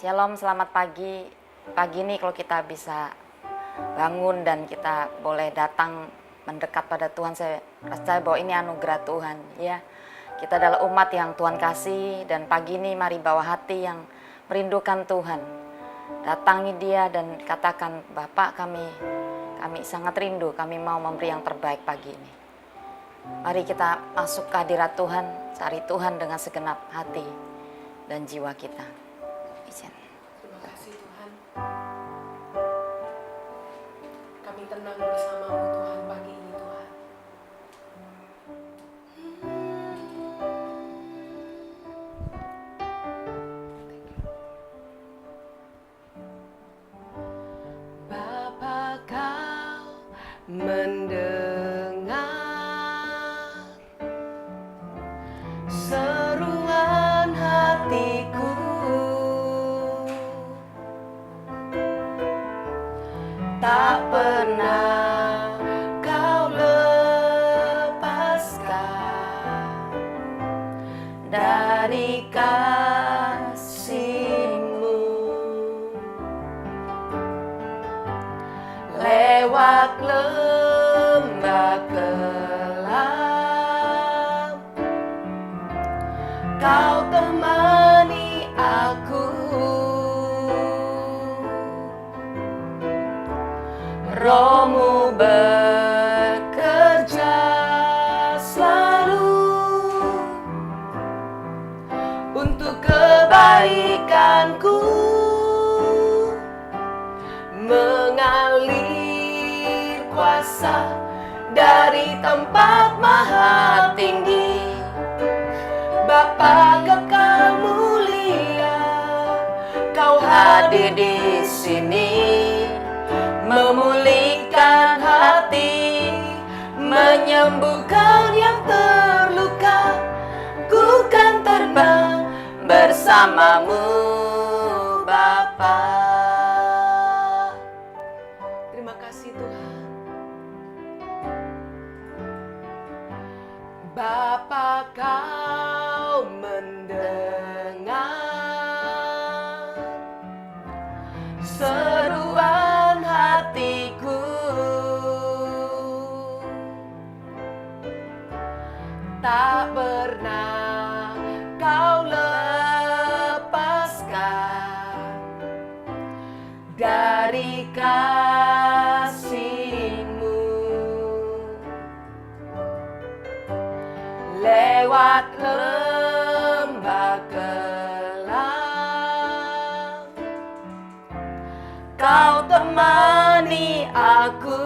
Shalom, selamat pagi. Pagi ini kalau kita bisa bangun dan kita boleh datang mendekat pada Tuhan, saya percaya bahwa ini anugerah Tuhan, ya. Kita adalah umat yang Tuhan kasih, dan pagi ini mari bawa hati yang merindukan Tuhan. Datangi Dia dan katakan, Bapak, kami sangat rindu, kami mau memberi yang terbaik pagi ini. Mari kita masuk ke hadirat Tuhan, cari Tuhan dengan segenap hati dan jiwa kita. Terima kasih Tuhan. Kami tenang bersama-Mu Tuhan pagi ini Tuhan. Bapa, Kau mendengar seruan hatiku. Tak pernah Kau lepaskan dari kasih-Mu. Lewat lembah kelam, Kau temani aku. Roh-Mu bekerja selalu untuk kebaikanku, mengalir kuasa dari tempat maha tinggi. Bapa kekal mulia, Kau hadir di sini, memulihkan hati, menyembuhkan yang terluka. Ku kan terbang bersama-Mu, Bapa. Terima kasih Tuhan. Bapa, Kau mendengar seruan hatiku. Tak pernah Kau lepaskan dari kasih-Mu. Lewat lembah kelam, Kau temani aku.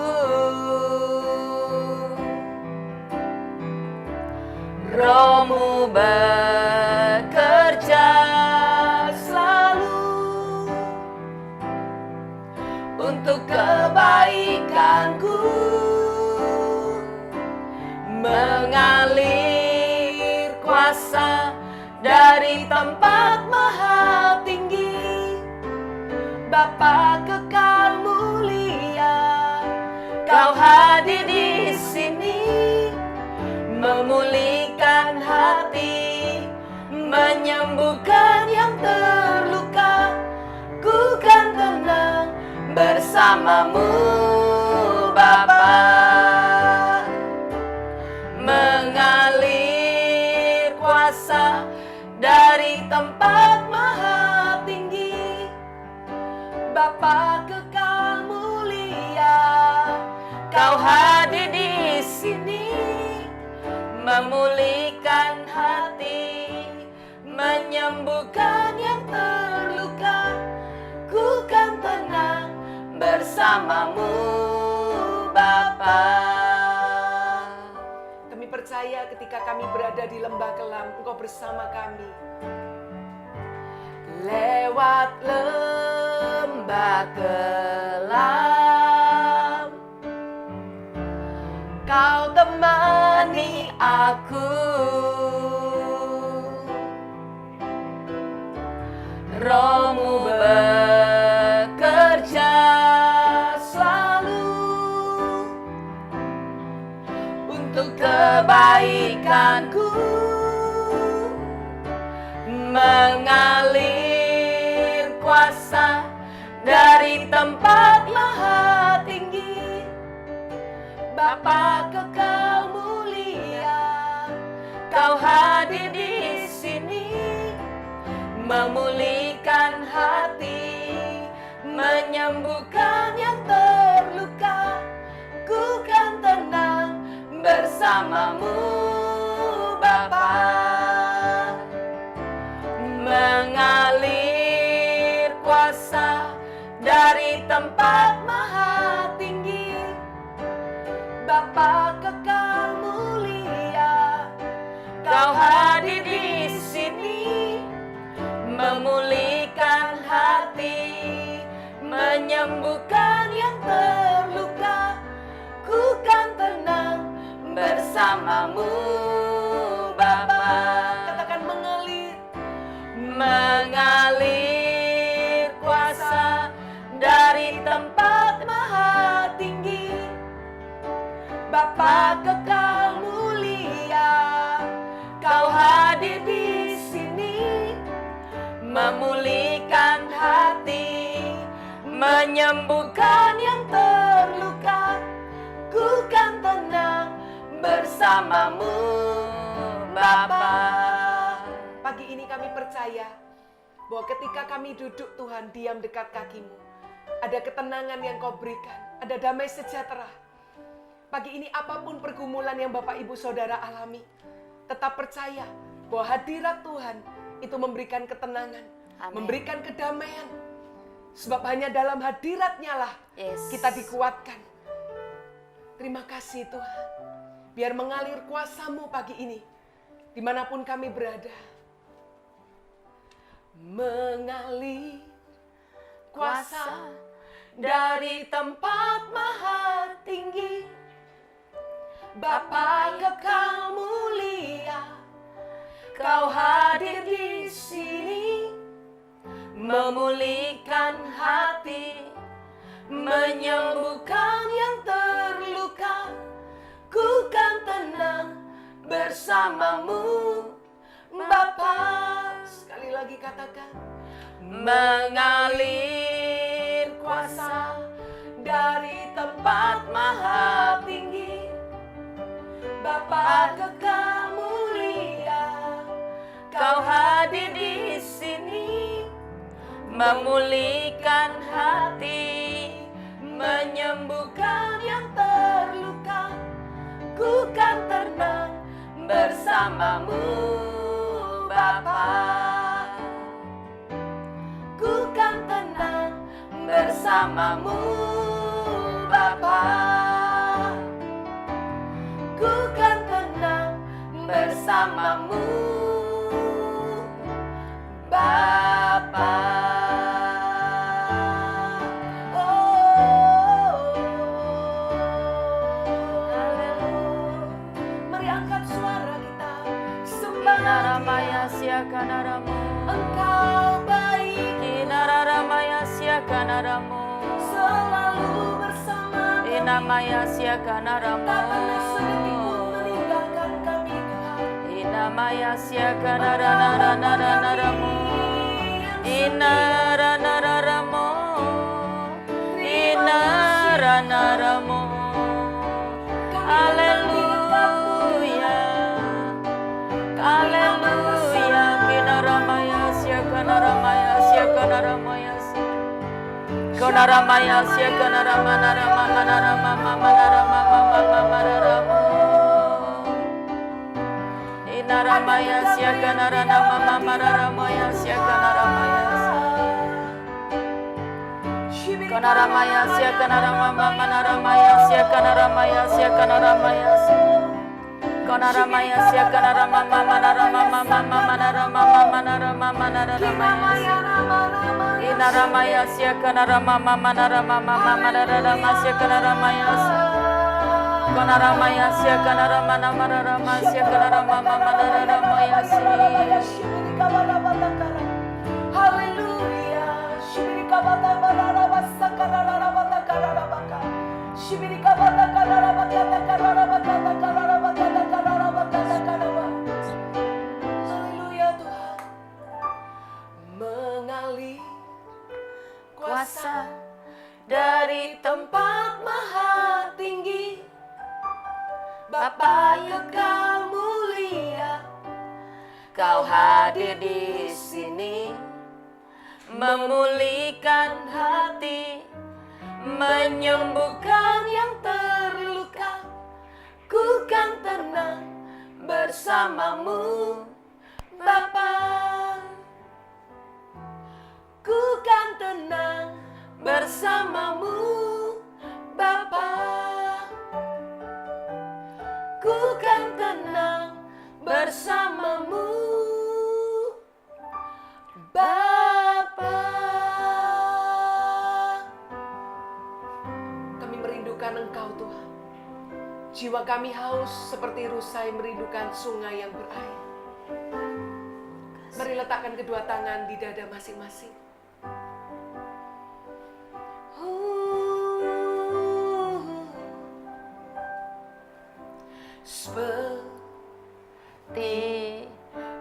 Roh-Mu bekerja selalu untuk kebaikanku, mengalir kuasa dari tempat maha tinggi. Bapa kekal mulia, Kau hadir di sini, memulihkan hati, menyembuhkan yang terluka. Ku kan tenang bersama-Mu, Bapa. Mengalir kuasa dari tempat maha tinggi. Bapa kekal mulia, Kau hadir di sini, memulihkan hati, menyembuhkan yang terluka. Ku kan tenang bersama-Mu, Bapa. Kami percaya ketika kami berada di lembah kelam, Engkau bersama kami. Lewat lembah kelam, Kau temani aku. Roh-Mu bekerja selalu untuk kebaikanku, mengalir kuasa Bapa kekal mulia, Kau hadir di sini, memulihkan hati, menyembuhkan yang terluka. Ku kan tenang bersamamu Bapa. Mengalir kuasa dari tempat maha tinggi, Bapa kekal mulia, Kau hadir di sini, memulihkan hati, menyembuhkan yang terluka. Ku kan tenang bersamamu Bapa. Katakan mengalir kuasa dari tempat maha tinggi, Bapa kekal mulia, Kau hadir di sini, memulihkan hati, menyembuhkan yang terluka. Ku kan tenang bersamamu Bapa. Pagi ini kami percaya bahwa ketika kami duduk Tuhan diam dekat kaki-Mu, ada ketenangan yang Kau berikan, ada damai sejahtera. Pagi ini apapun pergumulan yang Bapak Ibu Saudara alami, tetap percaya bahwa hadirat Tuhan itu memberikan ketenangan, Amin. memberikan kedamaian. Sebab hanya dalam hadirat-Nya lah kita dikuatkan. Terima kasih Tuhan. Biar mengalir kuasa-Mu pagi ini, dimanapun kami berada. Mengalir kuasa dari tempat maha tinggi, Bapa kekal mulia, Kau hadir di sini, memulihkan hati, menyembuhkan yang terluka. Ku kan tenang bersamamu Bapa. Sekali lagi katakan, mengalir kuasa dari tempat maha tinggi, Bapa kekal mulia, Kau hadir di sini, memulihkan hati, menyembuhkan yang terluka. Ku kan tenang bersamamu Bapa. Ku kan tenang bersamamu Bapa. Ku kan tenang bersamamu Bapa. Engkau baik, selalu bersama kami, tak pernah sedetik pun meninggalkan kami Haleluya, haleluya, kinaramaya sia kanaramaya sia kanaramaya sia kanaramaya sia kanaramana ramama naramama naramama naramama inaramaya sia kanarana mama naramaya sia kanaramaya kanaramaya sia kanaramama naramaya sia kanaramaya sia kanaramaya Konaramaya sia kanaramama manaramama manaramama manaramama manaramaya inaramaya sia kanaramama manaramama manaramama sia kanaramaya konaramaya sia kanaramana manarama sia kanaramama manaramaya haleluya shibirika bata baraba sakarara bata karara baka shibirika bata karara baka karara baka karara baka karara baka karara. Haleluya Tuhan. Mengalir kuasa dari tempat maha tinggi, Bapa yang kau mulia, Kau hadir di sini, memulihkan hati, menyembuhkan yang terluka. Ku kan tenang bersamamu, Bapa. Ku kan tenang bersamamu, Bapa. Ku kan tenang bersamamu, Bapa. Kami merindukan Engkau, Tuhan. Jiwa kami haus seperti rusai merindukan sungai yang berair. Mari letakkan kedua tangan di dada masing-masing. seperti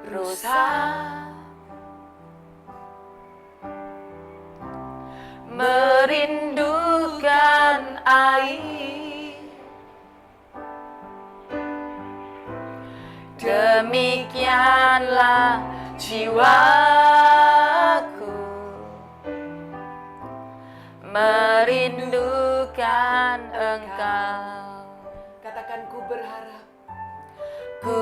rusa, merindukan air. Demikianlah jiwaku merindukan Engkau. Katakan, ku berharap. Ku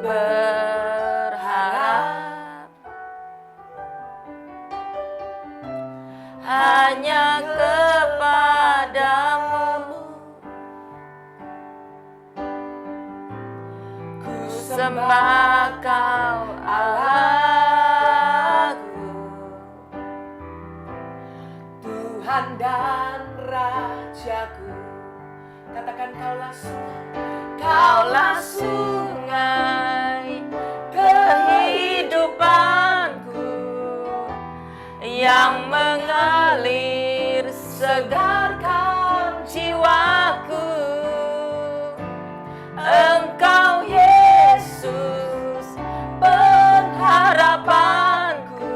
berharap hanya kepadamu. Ku sembah Kau Allahku, Tuhan dan Rajaku. Katakan, Kaulah sungai, Kaulah sungai kehidupanku yang mengalir segarkan jiwaku. Engkau Yesus pengharapanku,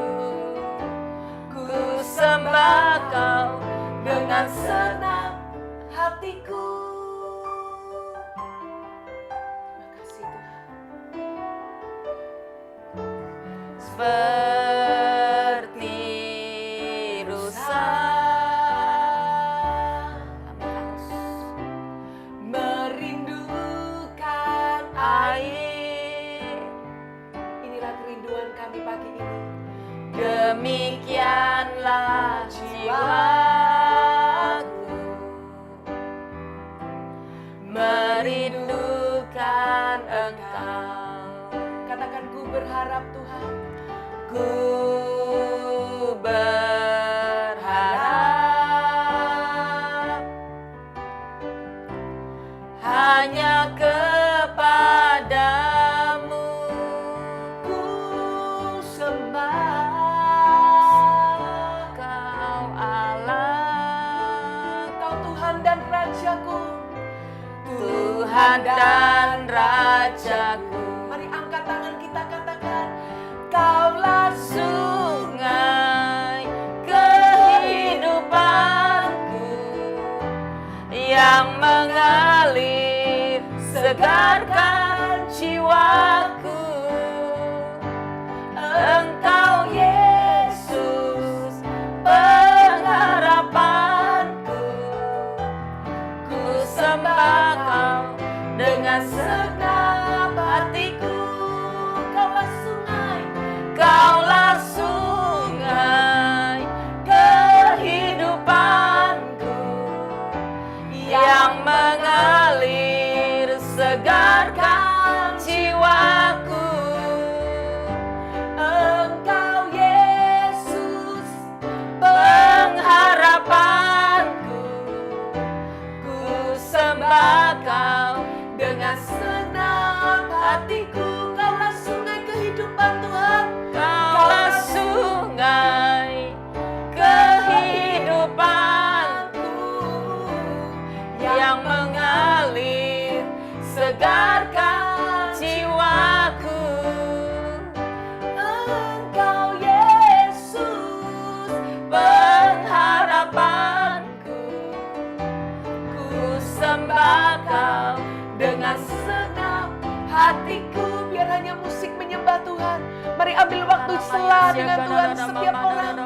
ku sembah Kau dengan senang hatiku. Terima kasih, Tuhan. seperti rusa. Merindukan Air, Inilah kerinduan kami pagi ini. demikianlah jiwaku merindukan Engkau. Katakan, ku berharap, Tuhan. Ku berharap hanya kepadamu. Ku sembah Kau Allah, Kau Tuhan dan Rajaku. Tuhan dan Rajaku. Mari angkat tangan kita, katakan, Kaulah Sungai kehidupanku yang mengalir segarkan jiwaku. Engkau Yesus pengharapanku, ku sembah Kau dengan segenap hatiku. Kaulah sungai, Kaulah sungai kehidupanku yang mengalir segar Mari ambil waktu selah dengan Tuhan setiap orang.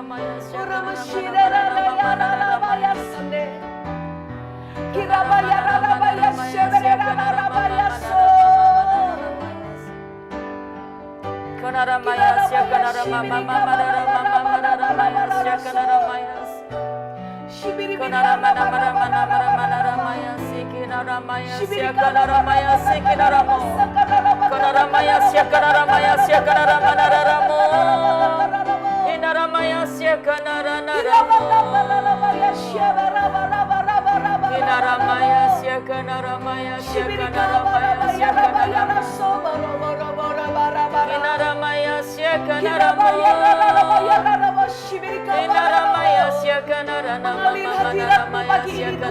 Mengalir hadiratmu pagi ini Tuhan.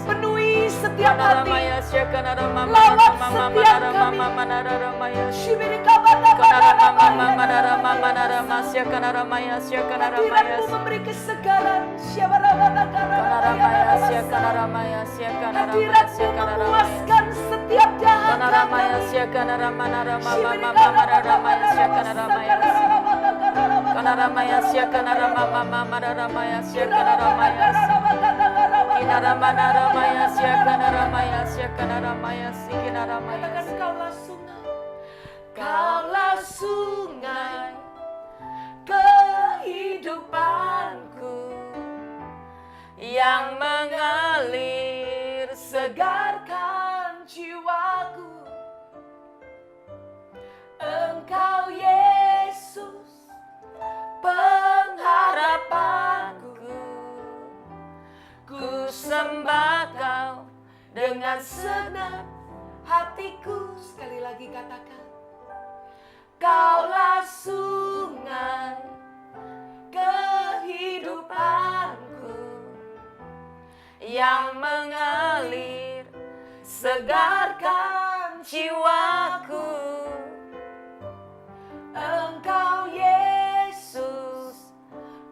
Penuhi setiap hati. Lawat setiap kami. Hadiratmu memberi kesegaran. Hadiratmu memuaskan setiap dahaga kami. Katakan kaulah sungai, kaulah sungai kehidupanku yang mengalir, segarkan jiwaku. Engkau Yesus, pengharapanku. Ku sembah Kau dengan segenap hatiku. Sekali lagi katakan, Kaulah sungai kehidupanku yang mengalir, segarkan jiwaku. Engkau Yesus,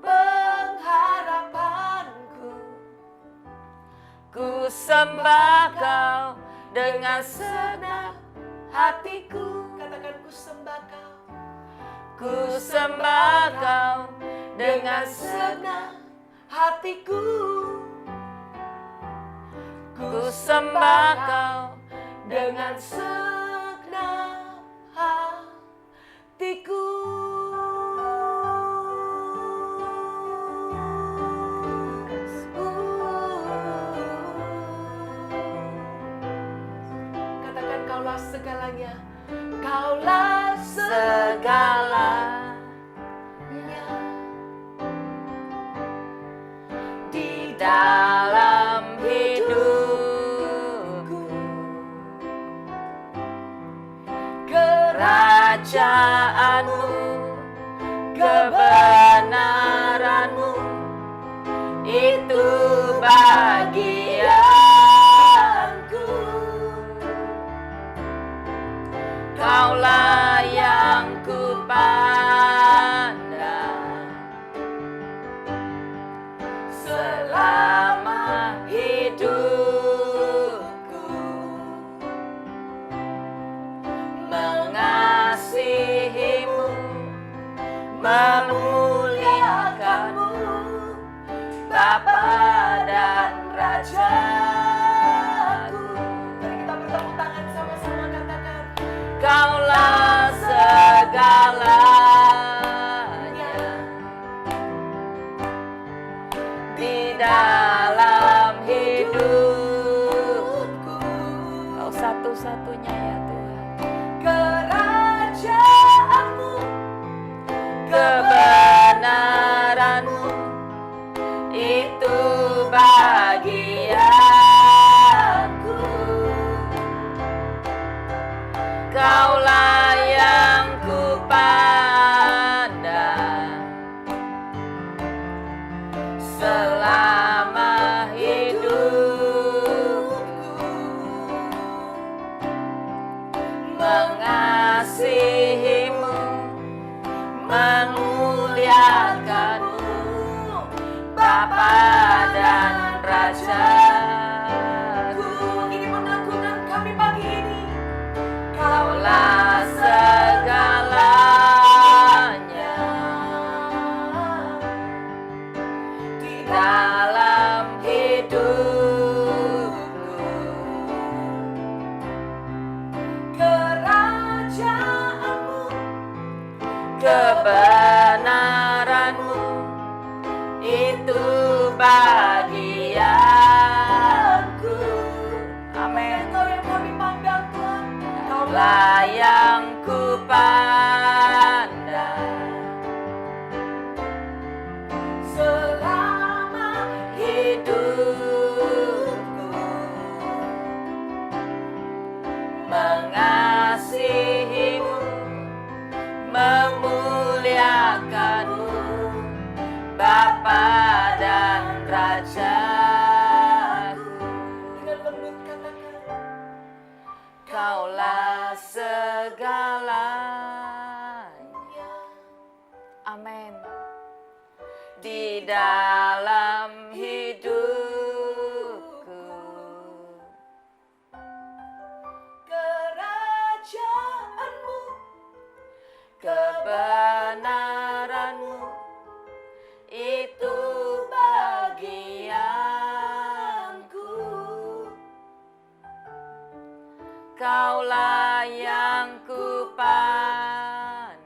pengharapanku. Ku sembah Kau dengan segenap hatiku. Katakan, ku sembah Kau. Ku sembah Kau dengan segenap hatiku. Ku sembah Kau dengan segenap hatiku. Katakan, Kaulah segalanya. Kaulah segalanya di dalam hidupku. Kerajaanmu, kebenaranmu, itu bagianku. Kaulah yang ku pandang selama hidupku. Mengasihimu, memuliakanmu, Bapa dan Rajaku. Mari kita bertepuk tangan sama-sama, katakan, Kaulah segalanya di dalam hidupku. Kau satu-satunya ya Tuhan. Kerajaanmu, kebenaranmu, kebenaran-Mu itu bagianku. Amin. Engkau yang kami pandang Tuhan. Kaulah yang ku pandang selama hidupku, mengasihi-Mu, memuliakan-Mu, Bapa dan Rajaku. dengan lembut katakan, Kaulah segalanya. Amin. Di dalam hidupku, kerajaan-Mu kebenaran-Mu itu bagianku. Kaulah yang ku pandang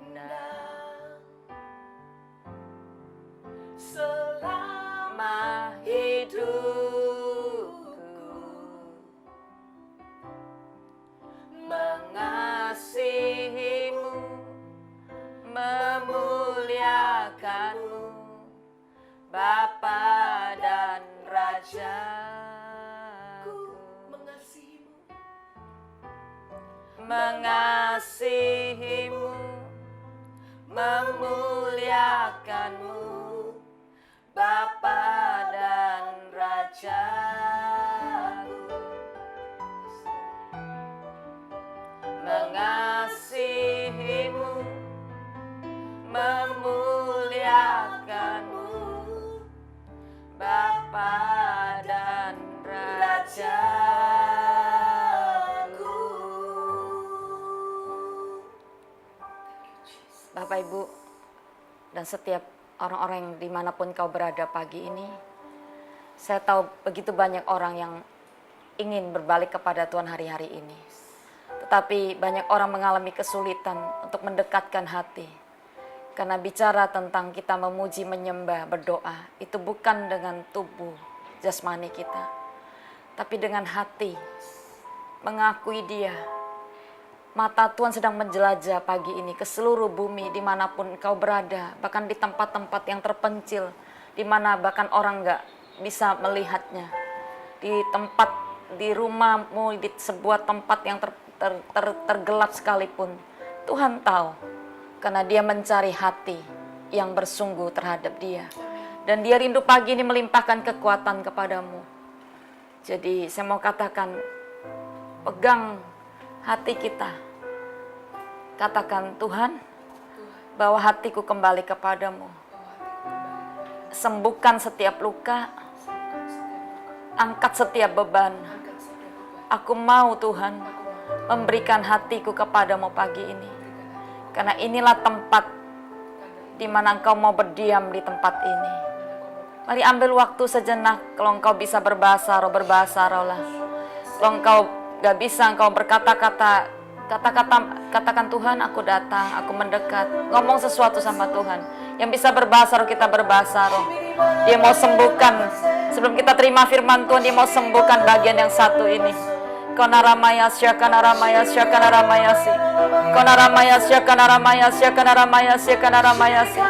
selama hidupku, mengasihi-Mu, memuliakan-Mu, Bapa dan Rajaku. Mengasihi-Mu, memuliakan-Mu, Bapa dan Rajaku. Mengasihi-Mu, memuliakan-Mu, Bapa dan Rajaku. Bapak, Ibu, dan setiap orang-orang yang dimanapun kau berada pagi ini, saya tahu begitu banyak orang yang ingin berbalik kepada Tuhan hari-hari ini. Tetapi banyak orang mengalami kesulitan untuk mendekatkan hati. Karena bicara tentang kita memuji, menyembah, berdoa, itu bukan dengan tubuh jasmani kita, tapi dengan hati, mengakui Dia. Mata Tuhan sedang menjelajah pagi ini ke seluruh bumi, dimanapun kau berada, bahkan di tempat-tempat yang terpencil, di mana bahkan orang nggak bisa melihatnya. Di tempat, di rumahmu, di sebuah tempat yang tergelap sekalipun, Tuhan tahu. Karena Dia mencari hati yang bersungguh terhadap Dia. Dan Dia rindu pagi ini melimpahkan kekuatan kepadamu. Jadi saya mau katakan, pegang hati kita. Katakan, Tuhan, bawa hatiku kembali kepadamu. Sembuhkan setiap luka, angkat setiap beban. Aku mau, Tuhan, memberikan hatiku kepadamu pagi ini. Karena inilah tempat di mana Engkau mau berdiam di tempat ini. Mari ambil waktu sejenak. Kalau Engkau bisa berbahasa roh, berbahasa roh lah. Kalau Engkau gak bisa, Engkau berkata-kata, katakan, Tuhan, aku datang, aku mendekat. Ngomong sesuatu sama Tuhan. Yang bisa berbahasa roh, kita berbahasa roh. Dia mau sembuhkan. Sebelum kita terima firman Tuhan, Dia mau sembuhkan bagian yang satu ini. Konaramayasya, kanaramayasya, kanaramayasi. Konaramayasya, kanaramayasya, kanaramayasya, kanaramayasi.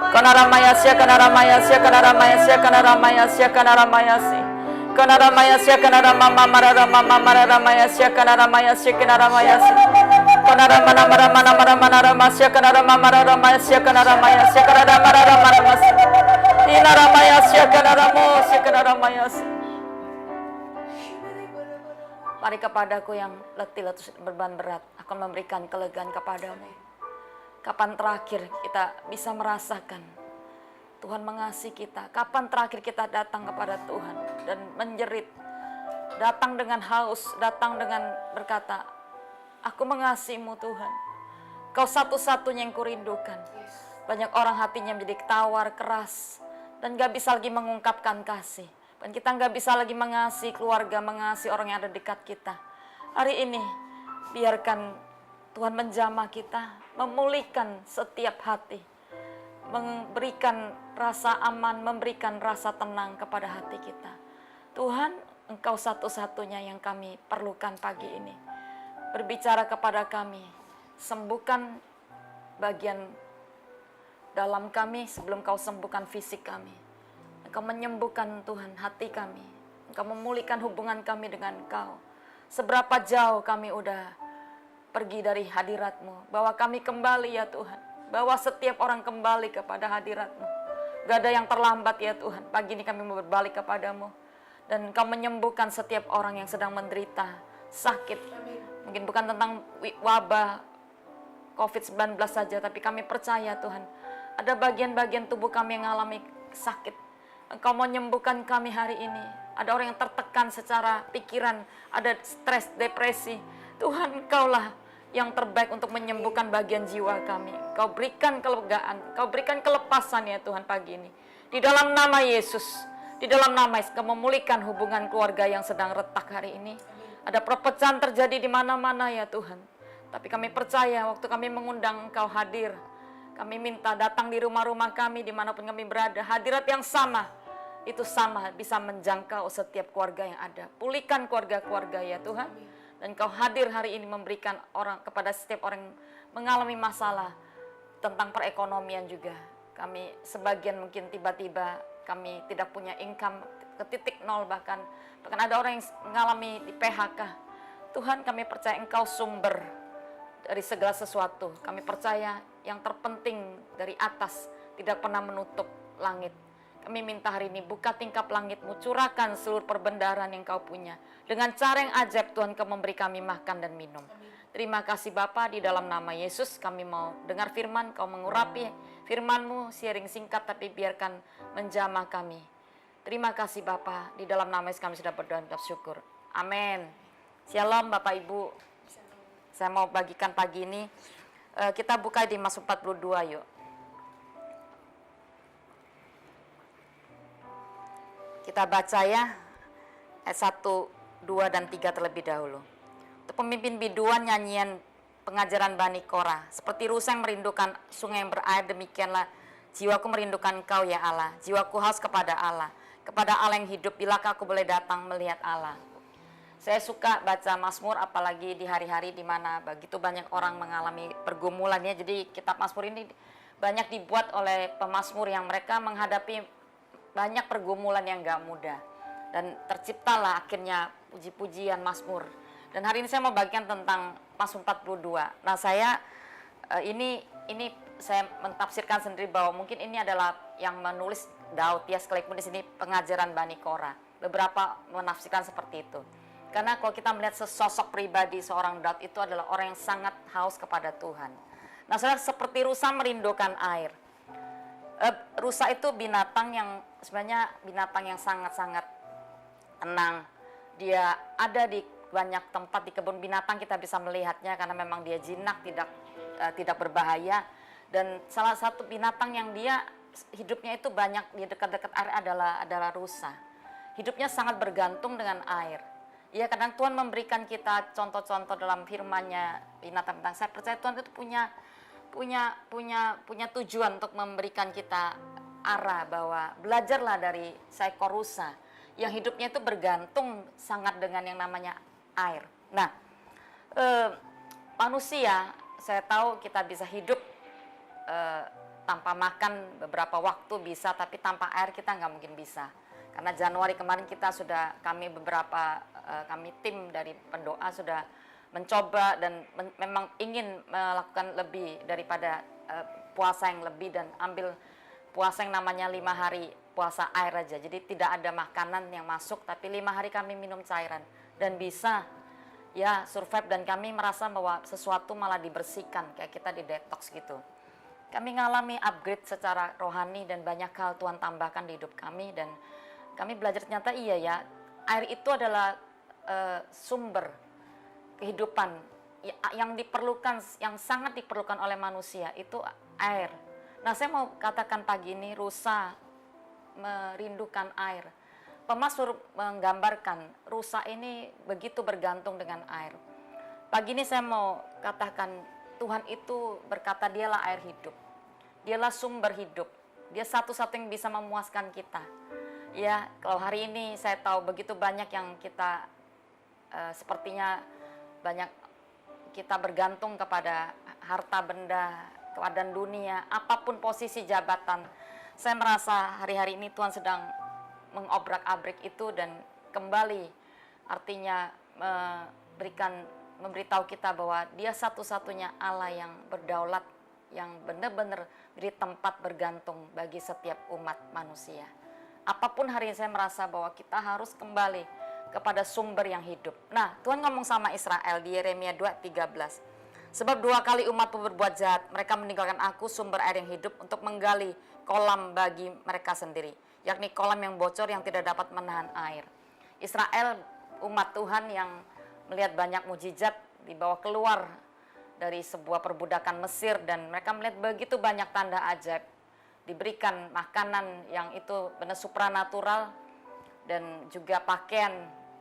Konaramayasya, kanaramayasya, kanaramayasya, kanaramayasya, kanaramayasi. Konaramayasya, kanaramama, mararamama, mararamayasya, kanaramayasya, kanaramayasi. Konaramana, maramana, maramana, ramasya, kanaramama, mararamayasya, kanaramayasya, kanaramararamarabasi. Inaramayasya, kanaramusya, kanaramayasi. Mari kepadaku yang letih, letih beban berat, akan memberikan kelegaan kepadamu. Kapan terakhir kita bisa merasakan Tuhan mengasihi kita? Kapan terakhir kita datang kepada Tuhan dan menjerit? Datang dengan haus, datang dengan berkata, aku mengasihimu Tuhan. Kau satu-satunya yang kurindukan. Banyak orang hatinya menjadi tawar, keras, dan gak bisa lagi mengungkapkan kasih. Dan kita nggak bisa lagi mengasihi keluarga, mengasihi orang yang ada dekat kita. Hari ini, biarkan Tuhan menjamah kita, memulihkan setiap hati, memberikan rasa aman, memberikan rasa tenang kepada hati kita. Tuhan, Engkau satu-satunya yang kami perlukan pagi ini. Berbicara kepada kami, sembuhkan bagian dalam kami sebelum Kau sembuhkan fisik kami. Engkau menyembuhkan Tuhan hati kami. Engkau memulihkan hubungan kami dengan Engkau. Seberapa jauh kami udah pergi dari hadirat-Mu. Bawa kami kembali ya Tuhan. Bawa setiap orang kembali kepada hadirat-Mu. Gak ada yang terlambat ya Tuhan. Pagi ini kami mau berbalik kepadamu. Dan Engkau menyembuhkan setiap orang yang sedang menderita sakit. Mungkin bukan tentang wabah COVID-19 saja. Tapi kami percaya Tuhan. Ada bagian-bagian tubuh kami yang mengalami sakit. Engkau mau menyembuhkan kami hari ini. Ada orang yang tertekan secara pikiran. Ada stres, depresi. Tuhan, Engkaulah yang terbaik untuk menyembuhkan bagian jiwa kami. Kau berikan kelegaan, Kau berikan kelepasan ya Tuhan pagi ini. Di dalam nama Yesus, di dalam nama Yesus, Kau memulihkan hubungan keluarga yang sedang retak hari ini. Ada perpecahan terjadi di mana-mana ya Tuhan. Tapi kami percaya waktu kami mengundang Engkau hadir. Kami minta datang di rumah-rumah kami dimanapun kami berada. Hadirat yang sama, itu sama bisa menjangkau setiap keluarga yang ada. Pulihkan keluarga-keluarga ya Tuhan. Dan Kau hadir hari ini memberikan orang kepada setiap orang yang mengalami masalah tentang perekonomian juga. Kami sebagian mungkin tiba-tiba kami tidak punya income ke titik nol bahkan ada orang yang mengalami di PHK. Tuhan, kami percaya Engkau sumber dari segala sesuatu. Kami percaya yang terpenting dari atas tidak pernah menutup langit. Kami minta hari ini buka tingkap langit-Mu, curahkan seluruh perbendaharaan yang Kau punya. Dengan cara yang ajaib Tuhan Kau memberi kami makan dan minum. Terima kasih Bapa, di dalam nama Yesus kami mau dengar firman, Kau mengurapi firman-Mu, sharing singkat tapi biarkan menjamah kami. Terima kasih Bapa, di dalam nama Yesus kami sudah berdoa dan bersyukur. Amin. Shalom Bapak Ibu. Saya mau bagikan pagi ini, kita buka di Mazmur 42 yuk. Kita baca ya, ayat 1, 2, dan 3 terlebih dahulu. Untuk pemimpin biduan nyanyian pengajaran Bani Korah. Seperti rusa yang merindukan sungai yang berair, demikianlah jiwaku merindukan Kau ya Allah. Jiwaku haus kepada Allah yang hidup, bilakah aku boleh datang melihat Allah. Saya suka baca Mazmur, apalagi di hari-hari di mana begitu banyak orang mengalami pergumulannya. Jadi kitab Mazmur ini banyak dibuat oleh pemazmur yang mereka menghadapi banyak pergumulan yang gak mudah. Dan terciptalah akhirnya puji-pujian Mazmur. Dan hari ini saya mau bagikan tentang Mazmur 42. Nah saya ini saya mentafsirkan sendiri bahwa mungkin ini adalah yang menulis Daud ya, sekalipun di sini pengajaran Bani Korah. Beberapa menafsirkan seperti itu. Karena kalau kita melihat sesosok pribadi seorang Daud itu adalah orang yang sangat haus kepada Tuhan. Nah saudara, seperti rusa merindukan air. Rusa itu binatang yang sebenarnya binatang yang sangat-sangat tenang. Dia ada di banyak tempat di kebun binatang, kita bisa melihatnya karena memang dia jinak, tidak berbahaya. Dan salah satu binatang yang dia hidupnya itu banyak di dekat-dekat air adalah rusa. Hidupnya sangat bergantung dengan air. Ya, kadang Tuhan memberikan kita contoh-contoh dalam firman-Nya binatang-binatang. Saya percaya Tuhan itu punya tujuan untuk memberikan kita arah, bahwa belajarlah dari seekor rusa yang hidupnya itu bergantung sangat dengan yang namanya air. Nah, manusia, saya tahu kita bisa hidup tanpa makan beberapa waktu bisa, tapi tanpa air kita nggak mungkin bisa. Karena Januari kemarin kami tim dari pendoa sudah mencoba dan memang ingin melakukan lebih daripada puasa yang lebih, dan ambil puasa yang namanya 5 hari puasa air aja. Jadi tidak ada makanan yang masuk, tapi 5 hari kami minum cairan dan bisa ya survive, dan kami merasa bahwa sesuatu malah dibersihkan, kayak kita di detox gitu. Kami ngalami upgrade secara rohani dan banyak hal Tuhan tambahkan di hidup kami, dan kami belajar ternyata iya ya, air itu adalah sumber kehidupan yang diperlukan, yang sangat diperlukan oleh manusia, itu air. Nah, saya mau katakan pagi ini rusa merindukan air. Pemazmur menggambarkan rusa ini begitu bergantung dengan air. Pagi ini saya mau katakan Tuhan itu berkata dialah air hidup. Dialah sumber hidup. Dia satu-satu yang bisa memuaskan kita. Ya, kalau hari ini saya tahu begitu banyak yang kita sepertinya banyak kita bergantung kepada harta benda, keadaan dunia, apapun posisi jabatan. Saya merasa hari-hari ini Tuhan sedang mengobrak-abrik itu dan kembali artinya memberitahu kita bahwa Dia satu-satunya Allah yang berdaulat, yang benar-benar beri tempat bergantung bagi setiap umat manusia. Apapun hari ini saya merasa bahwa kita harus kembali kepada sumber yang hidup. Nah, Tuhan ngomong sama Israel di Yeremia 2:13. Sebab 2 kali umatmu berbuat jahat, mereka meninggalkan aku sumber air yang hidup untuk menggali kolam bagi mereka sendiri, yakni kolam yang bocor yang tidak dapat menahan air. Israel umat Tuhan yang melihat banyak mujizat dibawa keluar dari sebuah perbudakan Mesir dan mereka melihat begitu banyak tanda ajaib, diberikan makanan yang itu benar supranatural dan juga pakaian,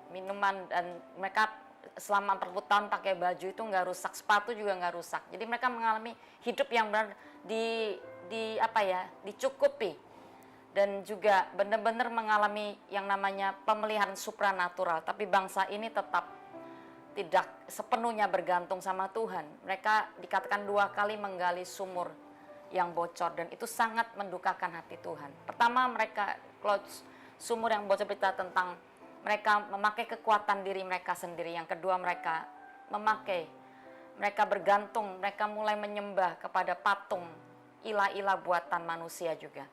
minuman, dan mereka selama 40 tahun pakai baju itu nggak rusak, sepatu juga nggak rusak. Jadi mereka mengalami hidup yang benar dicukupi dan juga benar-benar mengalami yang namanya pemeliharaan supranatural. Tapi bangsa ini tetap tidak sepenuhnya bergantung sama Tuhan. Mereka dikatakan 2 kali menggali sumur yang bocor dan itu sangat mendukakan hati Tuhan. Pertama, mereka sumur yang bocor berita tentang mereka memakai kekuatan diri mereka sendiri. Yang kedua, mereka bergantung, mereka mulai menyembah kepada patung, ilah-ilah buatan manusia juga.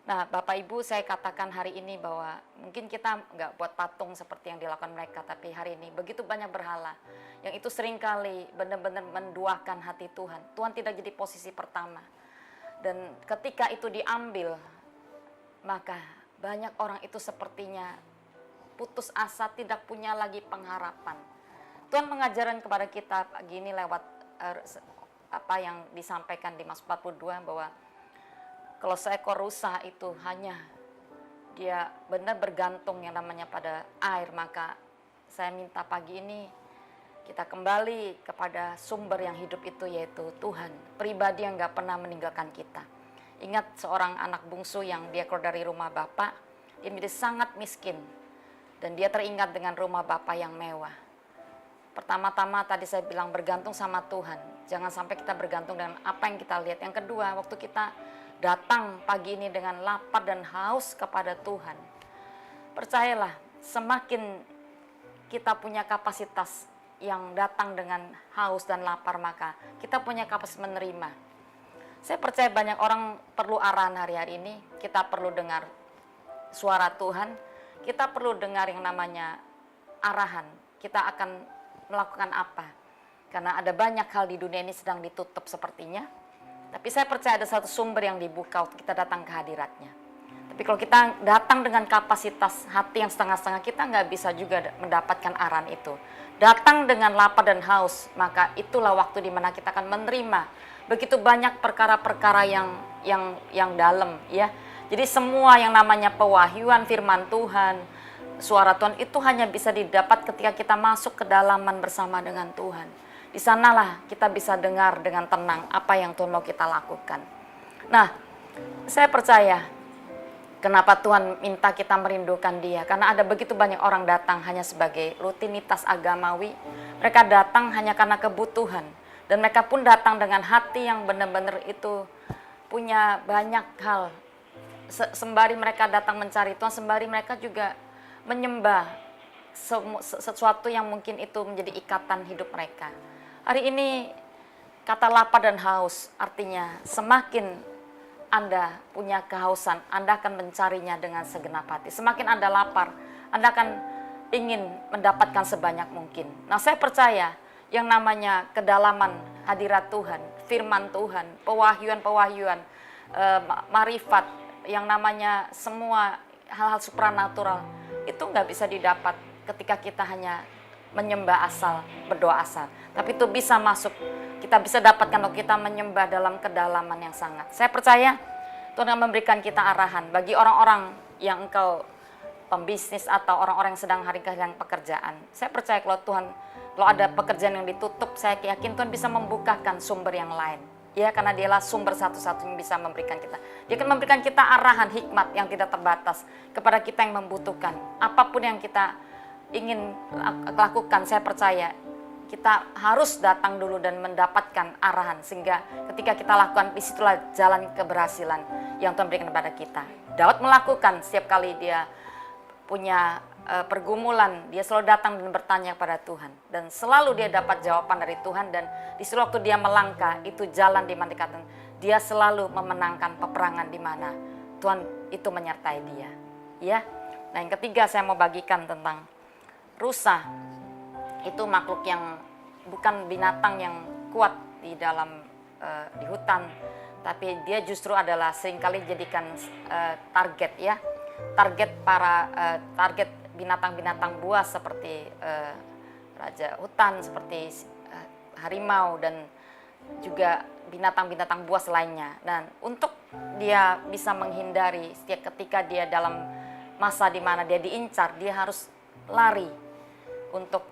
Nah, Bapak Ibu, saya katakan hari ini bahwa mungkin kita nggak buat patung seperti yang dilakukan mereka, tapi hari ini begitu banyak berhala yang itu seringkali benar-benar menduakan hati Tuhan. Tuhan tidak jadi posisi pertama. Dan ketika itu diambil, maka banyak orang itu sepertinya putus asa, tidak punya lagi pengharapan. Tuhan mengajarkan kepada kita pagi ini lewat apa yang disampaikan di Mazmur 42 bahwa kalau seekor rusa itu hanya dia benar bergantung yang namanya pada air, maka saya minta pagi ini kita kembali kepada sumber yang hidup itu, yaitu Tuhan, pribadi yang gak pernah meninggalkan kita. Ingat seorang anak bungsu yang dia keluar dari rumah bapak, dia menjadi sangat miskin dan dia teringat dengan rumah bapak yang mewah. Pertama-tama tadi saya bilang bergantung sama Tuhan, jangan sampai kita bergantung dengan apa yang kita lihat. Yang kedua, waktu kita datang pagi ini dengan lapar dan haus kepada Tuhan, percayalah, semakin kita punya kapasitas yang datang dengan haus dan lapar, maka kita punya kapasitas menerima. Saya percaya banyak orang perlu arahan hari-hari ini, kita perlu dengar suara Tuhan, kita perlu dengar yang namanya arahan, kita akan melakukan apa. Karena ada banyak hal di dunia ini sedang ditutup sepertinya, tapi saya percaya ada satu sumber yang dibuka untuk kita datang ke hadiratnya. Tapi kalau kita datang dengan kapasitas hati yang setengah-setengah, kita nggak bisa juga mendapatkan arahan itu. Datang dengan lapar dan haus, maka itulah waktu di mana kita akan menerima begitu banyak perkara-perkara yang dalam, ya. Jadi semua yang namanya pewahyuan firman Tuhan, suara Tuhan itu hanya bisa didapat ketika kita masuk ke dalaman bersama dengan Tuhan. Di sanalah kita bisa dengar dengan tenang apa yang Tuhan mau kita lakukan. Nah, saya percaya kenapa Tuhan minta kita merindukan Dia, karena ada begitu banyak orang datang hanya sebagai rutinitas agamawi. Mereka datang hanya karena kebutuhan, dan mereka pun datang dengan hati yang benar-benar itu punya banyak hal. Sembari mereka datang mencari Tuhan, sembari mereka juga menyembah sesuatu yang mungkin itu menjadi ikatan hidup mereka. Hari ini kata lapar dan haus artinya semakin Anda punya kehausan, Anda akan mencarinya dengan segenap hati. Semakin Anda lapar, Anda akan ingin mendapatkan sebanyak mungkin. Nah, saya percaya yang namanya kedalaman hadirat Tuhan, firman Tuhan, pewahyuan-pewahyuan, marifat, yang namanya semua hal-hal supranatural, itu nggak bisa didapat ketika kita hanya menyembah asal, berdoa asal. Tapi itu bisa masuk, kita bisa dapatkan kalau kita menyembah dalam kedalaman yang sangat. Saya percaya Tuhan akan memberikan kita arahan bagi orang-orang yang engkau pembisnis atau orang-orang yang sedang hari kehilangan pekerjaan. Saya percaya kalau Tuhan Kalau ada pekerjaan yang ditutup, saya yakin Tuhan bisa membukakan sumber yang lain. Ya, karena dialah sumber satu-satunya yang bisa memberikan kita. Dia akan memberikan kita arahan hikmat yang tidak terbatas kepada kita yang membutuhkan. Apapun yang kita ingin lakukan, saya percaya kita harus datang dulu dan mendapatkan arahan. Sehingga ketika kita lakukan, disitulah jalan keberhasilan yang Tuhan berikan kepada kita. Daud melakukan setiap kali dia punya pergumulan, dia selalu datang dan bertanya pada Tuhan, dan selalu dia dapat jawaban dari Tuhan. Dan di seluruh waktu dia melangkah, itu jalan di mana dikatakan dia selalu memenangkan peperangan di mana Tuhan itu menyertai dia. Ya. Nah, yang ketiga saya mau bagikan tentang rusa. Itu makhluk yang bukan binatang yang kuat di dalam di hutan, tapi dia justru adalah seringkali dijadikan target, ya. Target binatang-binatang buas seperti raja hutan, seperti harimau, dan juga binatang-binatang buas lainnya. Dan untuk dia bisa menghindari setiap ketika dia dalam masa di mana dia diincar, dia harus lari untuk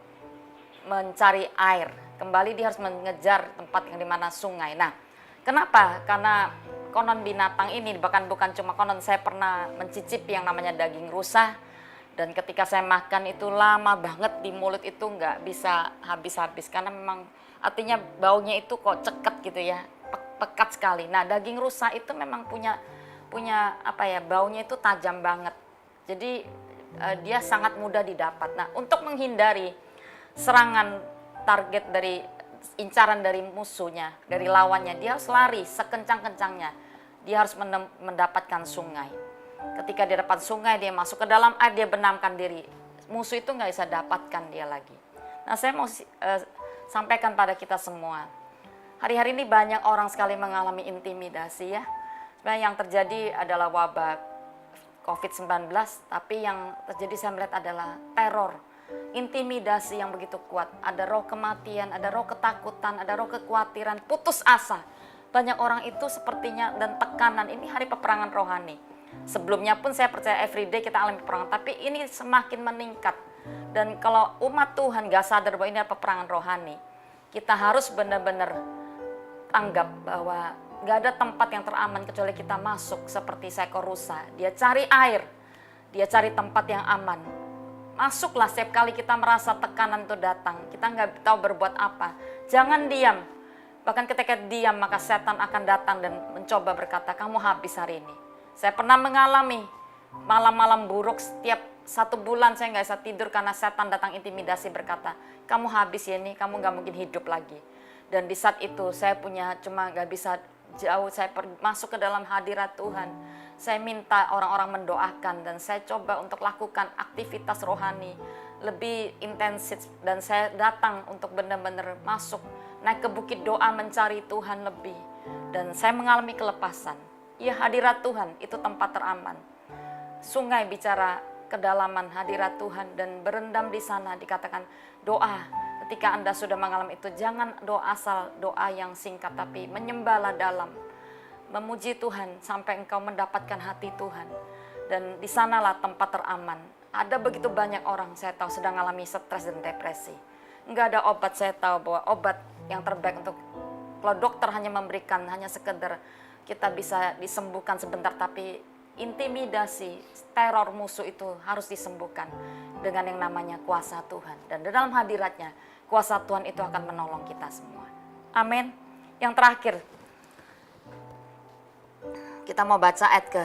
mencari air. Kembali dia harus mengejar tempat yang dimana sungai. Nah, kenapa? Karena konon binatang ini, bahkan bukan cuma konon, saya pernah mencicipi yang namanya daging rusa. Dan ketika saya makan itu lama banget di mulut, itu nggak bisa habis-habis. Karena memang artinya baunya itu kok ceket gitu ya, pekat sekali. Nah, daging rusa itu memang punya apa ya, baunya itu tajam banget. Jadi dia sangat mudah didapat. Nah, untuk menghindari serangan target dari incaran dari musuhnya, dari lawannya, dia harus lari sekencang-kencangnya. Dia harus mendapatkan sungai. Ketika dia dapat sungai, dia masuk ke dalam air, dia benamkan diri. Musuh itu nggak bisa dapatkan dia lagi. Nah, saya mau sampaikan pada kita semua. Hari-hari ini banyak orang sekali mengalami intimidasi, ya. Sebenarnya yang terjadi adalah wabah COVID-19, tapi yang terjadi saya melihat adalah teror. Intimidasi yang begitu kuat, ada roh kematian, ada roh ketakutan, ada roh kekhawatiran, putus asa. Banyak orang itu sepertinya, dan tekanan. Ini hari peperangan rohani. Sebelumnya pun saya percaya everyday kita alami peperangan, tapi ini semakin meningkat. Dan kalau umat Tuhan gak sadar bahwa ini adalah peperangan rohani, kita harus benar-benar tanggap bahwa gak ada tempat yang teraman kecuali kita masuk seperti seekor rusa. Dia cari air, dia cari tempat yang aman. Masuklah setiap kali kita merasa tekanan itu datang, kita nggak tahu berbuat apa. Jangan diam. Bahkan ketika diam, maka setan akan datang dan mencoba berkata, kamu habis hari ini. Saya pernah mengalami malam-malam buruk, setiap 1 bulan saya nggak bisa tidur karena setan datang intimidasi berkata, kamu habis ya ini, kamu nggak mungkin hidup lagi. Dan di saat itu saya cuma nggak bisa jauh, saya masuk ke dalam hadirat Tuhan. Saya minta orang-orang mendoakan dan saya coba untuk lakukan aktivitas rohani lebih intensif. Dan saya datang untuk benar-benar masuk, naik ke bukit doa mencari Tuhan lebih. Dan saya mengalami kelepasan. Ya, hadirat Tuhan itu tempat teraman. Sungai bicara kedalaman hadirat Tuhan dan berendam di sana. Dikatakan doa, ketika Anda sudah mengalami itu, jangan doa asal doa yang singkat, tapi menyembahlah dalam, memuji Tuhan sampai engkau mendapatkan hati Tuhan. Dan di sanalah tempat teraman. Ada begitu banyak orang saya tahu sedang mengalami stres dan depresi. Enggak ada obat, saya tahu bahwa obat yang terbaik untuk, kalau dokter hanya memberikan hanya sekedar kita bisa disembuhkan sebentar, tapi intimidasi, teror musuh itu harus disembuhkan dengan yang namanya kuasa Tuhan. Dan dalam hadiratnya, kuasa Tuhan itu akan menolong kita semua. Amin. Yang terakhir, kita mau baca ayat ke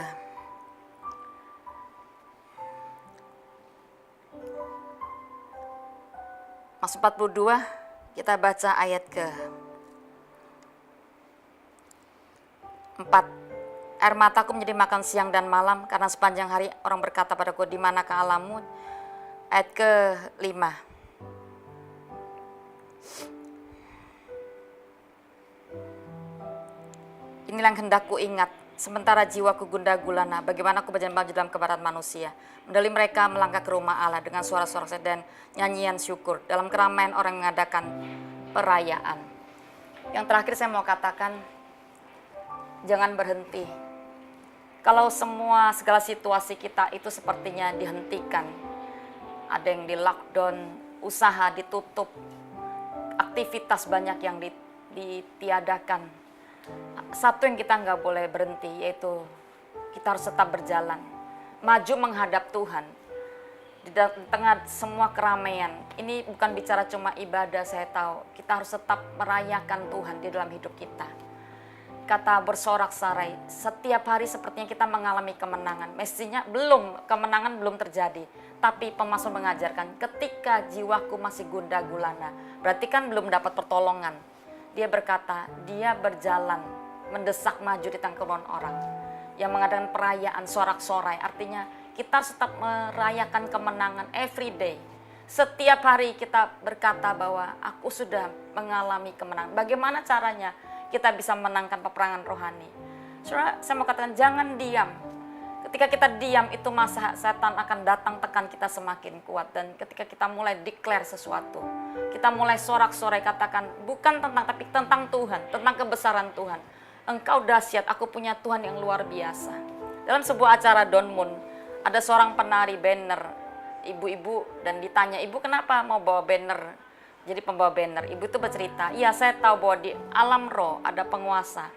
Mazmur 42, kita baca ayat ke 4. Air mataku menjadi makan siang dan malam, karena sepanjang hari orang berkata padaku, di manakah Allahmu? Ayat ke 5. Inilah yang hendak ku ingat, sementara jiwaku gundah gulana, bagaimana aku berjalan dalam kebaran manusia. Mendali mereka melangkah ke rumah Allah dengan suara-suara dan nyanyian syukur, dalam keramaian orang mengadakan perayaan. Yang terakhir saya mau katakan, jangan berhenti. Kalau segala situasi kita itu sepertinya dihentikan, ada yang di lockdown, usaha ditutup, aktivitas banyak yang ditiadakan. Satu yang kita nggak boleh berhenti, yaitu kita harus tetap berjalan, maju menghadap Tuhan. Di tengah semua keramaian, ini bukan bicara cuma ibadah, saya tahu. Kita harus tetap merayakan Tuhan di dalam hidup kita. Kata bersorak-sorai, setiap hari sepertinya kita mengalami kemenangan. Mestinya kemenangan belum terjadi. Tapi pemazmur mengajarkan, ketika jiwaku masih gundah gulana, berarti kan belum dapat pertolongan. Dia berkata, dia berjalan, mendesak maju di tengah kerumunan orang. Yang mengadakan perayaan sorak-sorai, artinya kita harus tetap merayakan kemenangan every day. Setiap hari kita berkata bahwa aku sudah mengalami kemenangan. Bagaimana caranya kita bisa menangkan peperangan rohani? Saudara, saya mau katakan jangan diam. Ketika kita diam, itu masa setan akan datang tekan kita semakin kuat. Dan ketika kita mulai declare sesuatu, kita mulai sorak-sorai katakan bukan tentang, tapi tentang Tuhan, tentang kebesaran Tuhan. Engkau dahsyat, aku punya Tuhan yang luar biasa. Dalam sebuah acara Don Moon, ada seorang penari banner, ibu-ibu, dan ditanya, ibu kenapa mau bawa banner? Jadi pembawa banner, ibu itu bercerita, iya saya tahu bahwa di alam roh ada penguasa.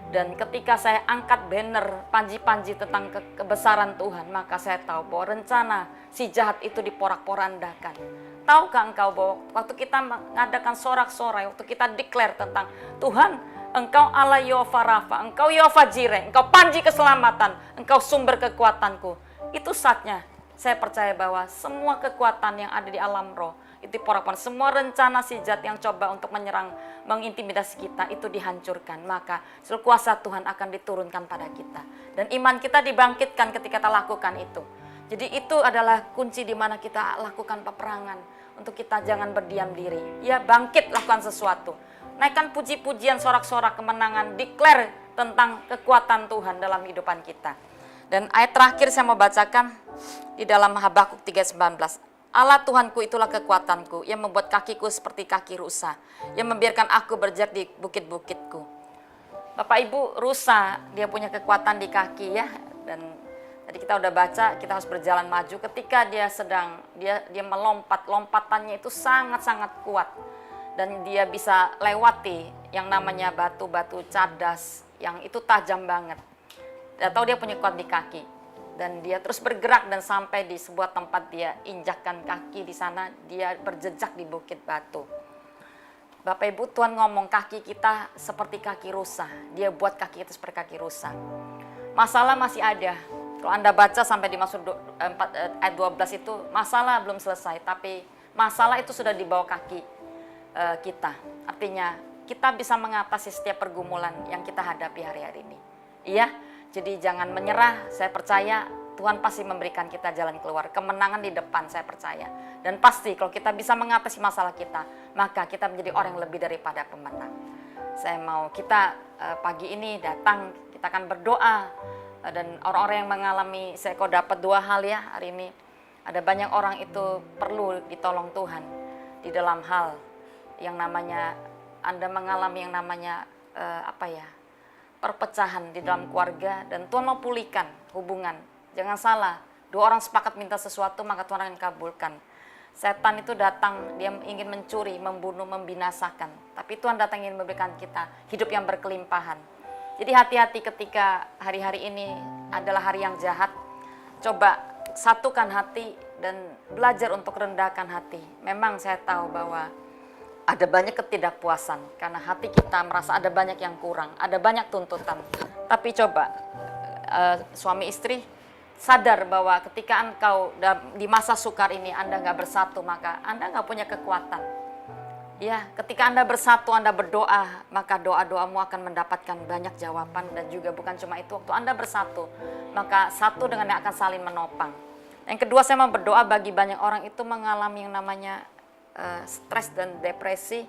Dan ketika saya angkat banner panji-panji tentang kebesaran Tuhan, maka saya tahu bahwa rencana si jahat itu diporak-porandakan. Tahukah engkau bahwa waktu kita mengadakan sorak-sorai, waktu kita declare tentang Tuhan, engkau Allah Yehova Rafa, engkau Yehova Jireh, engkau panji keselamatan, engkau sumber kekuatanku. Itu saatnya saya percaya bahwa semua kekuatan yang ada di alam roh, itu porak-porandakan. Semua rencana si jahat yang coba untuk menyerang, mengintimidasi kita, itu dihancurkan. Maka seluruh kuasa Tuhan akan diturunkan pada kita. Dan iman kita dibangkitkan ketika kita lakukan itu. Jadi itu adalah kunci di mana kita lakukan peperangan. Untuk kita jangan berdiam diri. Ya, bangkit, lakukan sesuatu. Naikkan puji-pujian, sorak-sorak kemenangan, declare tentang kekuatan Tuhan dalam kehidupan kita. Dan ayat terakhir saya mau bacakan di dalam Habakuk 3:19. Allah Tuhanku itulah kekuatanku, yang membuat kakiku seperti kaki rusa, yang membiarkan aku berjalan di bukit-bukitku. Bapak Ibu, rusa dia punya kekuatan di kaki ya. Dan tadi kita udah baca, kita harus berjalan maju. Ketika dia melompat, lompatannya itu sangat-sangat kuat. Dan dia bisa lewati yang namanya batu-batu cadas, yang itu tajam banget. Dia tahu dia punya kuat di kaki. Dan dia terus bergerak dan sampai di sebuah tempat dia injakkan kaki di sana, dia berjejak di bukit batu. Bapak Ibu, Tuhan ngomong kaki kita seperti kaki rusa. Dia buat kaki kita seperti kaki rusa. Masalah masih ada. Kalau Anda baca sampai di Mazmur 4 ayat 12 itu, masalah belum selesai, tapi masalah itu sudah di bawah kaki kita. Artinya kita bisa mengatasi setiap pergumulan yang kita hadapi hari-hari ini. Iya, jadi jangan menyerah. Saya percaya Tuhan pasti memberikan kita jalan keluar, kemenangan di depan, saya percaya. Dan pasti kalau kita bisa mengatasi masalah kita, maka kita menjadi orang yang lebih daripada pemenang. Saya mau kita pagi ini datang, kita akan berdoa. Dan orang-orang yang mengalami, saya kok dapat 2 hal ya hari ini. Ada banyak orang itu perlu ditolong Tuhan di dalam hal yang namanya, Anda mengalami yang namanya perpecahan di dalam keluarga, dan Tuhan mau pulihkan hubungan. Jangan salah, 2 orang sepakat minta sesuatu, maka Tuhan akan kabulkan. Setan itu datang, dia ingin mencuri, membunuh, membinasakan. Tapi Tuhan datang ingin memberikan kita hidup yang berkelimpahan. Jadi hati-hati ketika hari-hari ini adalah hari yang jahat. Coba satukan hati dan belajar untuk rendahkan hati. Memang saya tahu bahwa ada banyak ketidakpuasan karena hati kita merasa ada banyak yang kurang, ada banyak tuntutan. Tapi coba suami istri sadar bahwa ketika engkau di masa sukar ini Anda nggak bersatu, maka Anda nggak punya kekuatan. Ya, ketika Anda bersatu, Anda berdoa, maka doa-doamu akan mendapatkan banyak jawaban. Dan juga bukan cuma itu, waktu Anda bersatu, maka satu dengan yang akan saling menopang. Yang kedua, saya mau berdoa bagi banyak orang itu mengalami yang namanya stres dan depresi.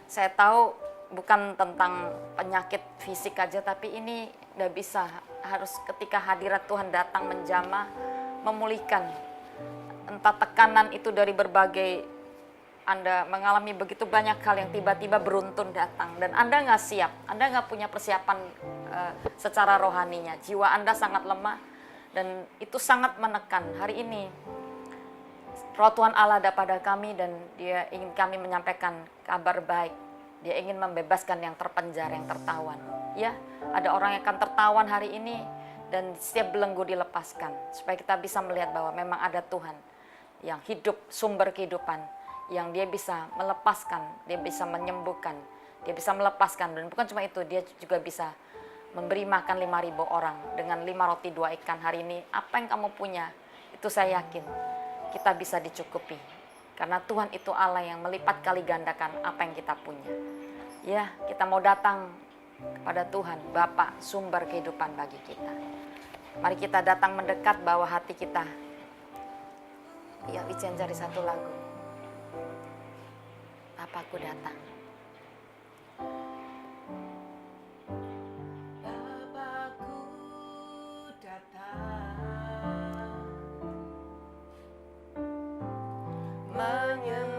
Saya tahu bukan tentang penyakit fisik aja, tapi ini udah bisa, harus ketika hadirat Tuhan datang menjamah, memulihkan. Entah tekanan itu dari berbagai, Anda mengalami begitu banyak hal yang tiba-tiba beruntun datang, dan Anda nggak siap, Anda nggak punya persiapan secara rohaninya, jiwa Anda sangat lemah, dan itu sangat menekan. Hari ini Roh Tuhan Allah ada pada kami dan Dia ingin kami menyampaikan kabar baik. Dia ingin membebaskan yang terpenjara, yang tertawan. Ya, ada orang yang akan tertawan hari ini dan setiap belenggu dilepaskan supaya kita bisa melihat bahwa memang ada Tuhan yang hidup, sumber kehidupan, yang Dia bisa melepaskan, Dia bisa menyembuhkan, Dia bisa melepaskan. Dan bukan cuma itu, Dia juga bisa memberi makan 5.000 orang dengan 5 roti 2 ikan hari ini. Apa yang kamu punya, itu saya yakin kita bisa dicukupi. Karena Tuhan itu Allah yang melipat kali gandakan apa yang kita punya. Ya, kita mau datang kepada Tuhan, Bapa, sumber kehidupan bagi kita. Mari kita datang mendekat, bawa hati kita. Ya, Wijen cari satu lagu. Bapakku datang. Bapakku datang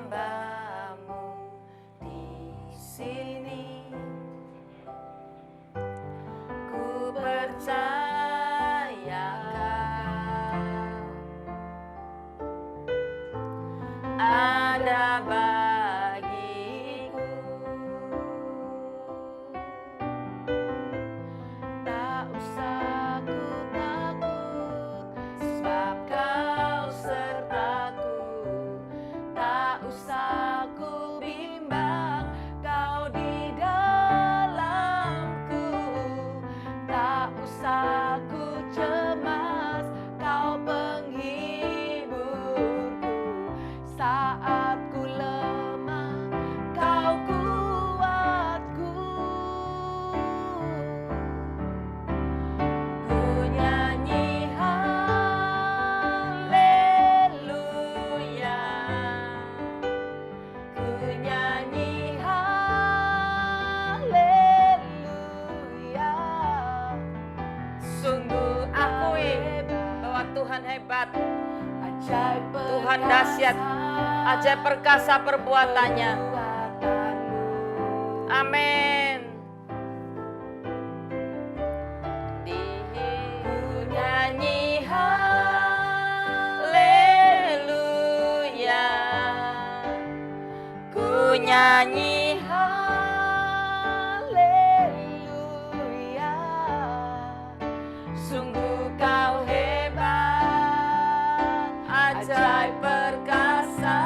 menyembahmu di sini. Ku percaya Kau ada bagiku. Tak usah ku takut, sebab Kau sertaku. Tak usah ku bimbang, Kau di dalamku. Tak usah ku cemas, Kau penghiburku. Saat ku lemah, Kau kuatku. Ku nyanyi haleluya. Ku nyanyi haleluya. Sungguh Akui bahwa Tuhan hebat, ajaib Tuhan dahsyat, ajaib perkasa perbuatannya. Amin. Ku nyanyi haleluya. Ku nyanyi haleluya. Sungguh Kau hebat, ajaib perkasa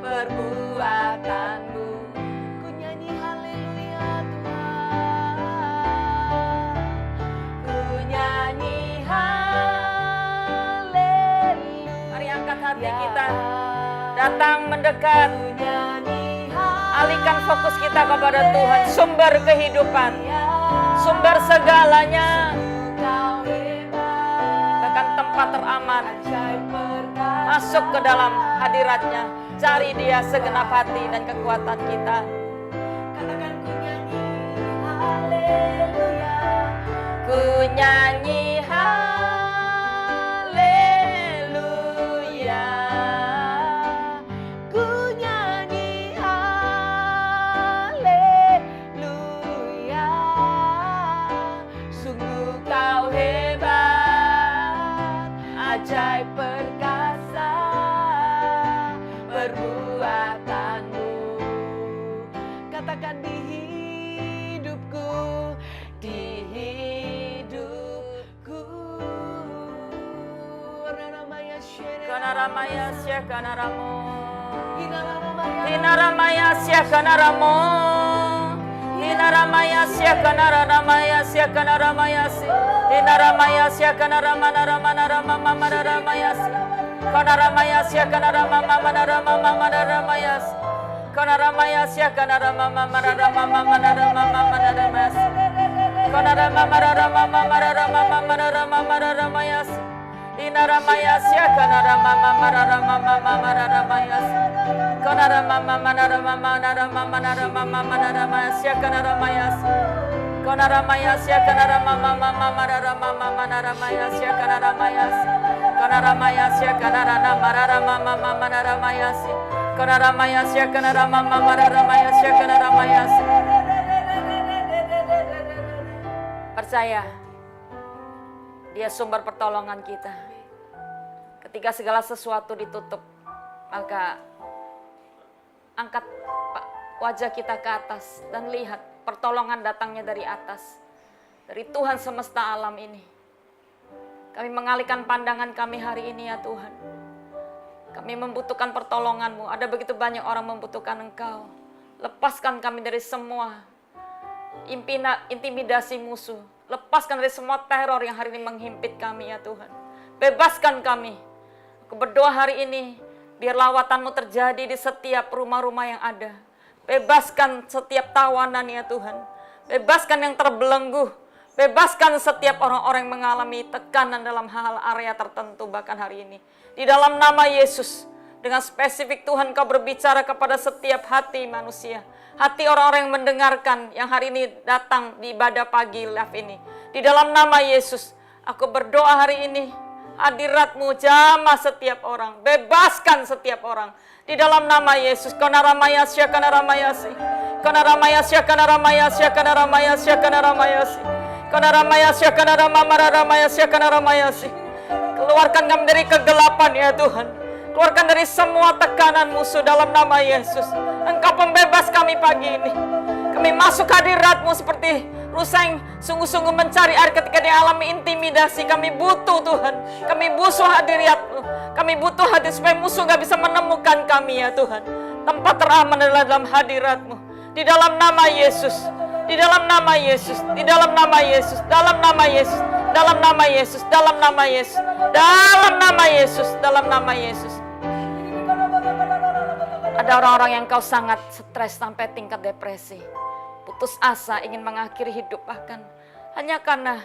perbuatanmu. Ku nyanyi haleluya Tuhan. Ku nyanyi haleluya. Mari angkat hati kita, datang mendekat, Ku nyanyi alihkan fokus kita kepada Tuhan, sumber kehidupan, sumber segalanya, Kau hebat, bahkan tempat teraman. ajaib perkasa. Masuk ke dalam hadiratnya, cari Dia segenap hati dan kekuatan kita. Katakan ku nyanyi haleluya. Ku nyanyi Haleluya. Ku nyanyi haleluya. Sungguh Kau hebat, ajaib perkasa perbuatanmu. Katakan di hidupku, di hidupku. Ramaya Kanaramaya Sya Kanaramo, Hinaramaya Hinaramaya Sya Kanaramo, Hinaramaya Sya Kanaramaya Sya Kanaramaya Sya, Hinaramaya Sya Kanaramana Ramana Ramama Mararamaya Sya, Kanaramaya Sya Kanaramama Mararamama Mararamaya Sya, Kanaramaya Sya Kanaramama Mararamama Mararamama Mararamaya Sya, Kanaramama Mararamama Mararamama Mararamama Mararamaya Sya, Hinaramaya Sya Kanaramama Mararamama Mararamaya Sya, Kanaramama Mararamama Mararamama Mararamama Mararamaya Sya Kanaramaya Sya, Kanaramaya Sya Kanaramama Mararamama Mararamaya Sya Kanaramaya Sya, Kanaramaya Sya Kanarana Mararamama Mararamaya Sya, Kanaramaya Sya Kanaramama Mararamaya Sya Kanaramaya Sya. Percaya, Dia sumber pertolongan kita. Ketika segala sesuatu ditutup, maka angkat wajah kita ke atas dan lihat pertolongan datangnya dari atas, dari Tuhan semesta alam ini. Kami mengalihkan pandangan kami hari ini ya Tuhan. Kami membutuhkan pertolongan-Mu. Ada begitu banyak orang membutuhkan Engkau. Lepaskan kami dari semua intimidasi musuh. Lepaskan dari semua teror yang hari ini menghimpit kami ya Tuhan. Bebaskan kami. Aku berdoa hari ini, biar lawatan-Mu terjadi di setiap rumah-rumah yang ada. Bebaskan setiap tawanan ya Tuhan. Bebaskan yang terbelenggu. Bebaskan setiap orang-orang yang mengalami tekanan dalam hal area tertentu bahkan hari ini. Di dalam nama Yesus, dengan spesifik Tuhan Kau berbicara kepada setiap hati manusia. Hati orang-orang yang mendengarkan yang hari ini datang di ibadah pagi live ini. Di dalam nama Yesus, aku berdoa hari ini, hadirat-Mu jamah setiap orang. Bebaskan setiap orang. Di dalam nama Yesus, Konaramayasya, Konaramayasi. Konaramayasya, Konaramayasya, Konaramayasya, Konaramayasi. Konaramayasya, Konaramayasya, Konaramayasi. Keluarkan kami dari kegelapan ya Tuhan. Keluarkan dari semua tekanan musuh dalam nama Yesus. Engkau pembebas kami pagi ini. Kami masuk hadirat-Mu seperti rusa yang sungguh-sungguh mencari air ketika dia alami intimidasi. Kami butuh Tuhan. Kami butuh hadirat-Mu. Kami butuh hadir supaya musuh gak bisa menemukan kami ya Tuhan. Tempat teraman adalah dalam hadirat-Mu. Di dalam nama Yesus. Di dalam nama Yesus. Di dalam nama Yesus. Dalam nama Yesus. Dalam nama Yesus. Dalam nama Yesus. Dalam nama Yesus. Dalam nama Yesus. Ada orang-orang yang Kau sangat stres sampai tingkat depresi. Putus asa, ingin mengakhiri hidup bahkan. Hanya karena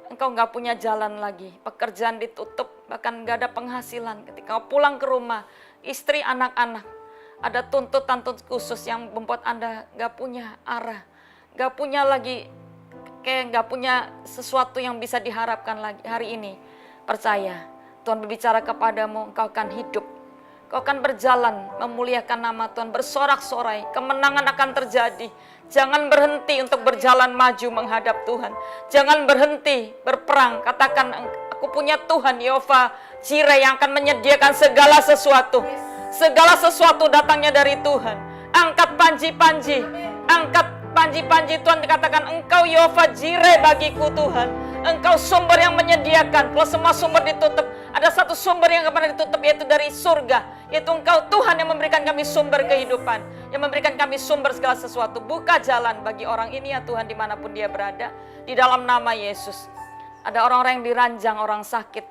engkau gak punya jalan lagi. Pekerjaan ditutup, bahkan gak ada penghasilan. Ketika kau pulang ke rumah, istri, anak-anak. Ada tuntutan khusus yang membuat Anda gak punya arah. Gak punya lagi, kayak gak punya sesuatu yang bisa diharapkan lagi hari ini. Percaya, Tuhan berbicara kepadamu, engkau akan hidup. Kau akan berjalan, memuliakan nama Tuhan, bersorak-sorai, kemenangan akan terjadi. Jangan berhenti untuk berjalan maju menghadap Tuhan. Jangan berhenti berperang, katakan aku punya Tuhan, Yehova Jireh yang akan menyediakan segala sesuatu. Segala sesuatu datangnya dari Tuhan. Angkat panji-panji, angkat panji-panji Tuhan, dikatakan engkau Yehova Jireh bagiku Tuhan. Engkau sumber yang menyediakan. Kalau semua sumber ditutup, ada satu sumber yang pernah ditutup, yaitu dari surga. Yaitu engkau Tuhan yang memberikan kami sumber kehidupan, yang memberikan kami sumber segala sesuatu. Buka jalan bagi orang ini ya Tuhan, dimanapun dia berada. Di dalam nama Yesus. Ada orang-orang yang diranjang, orang sakit.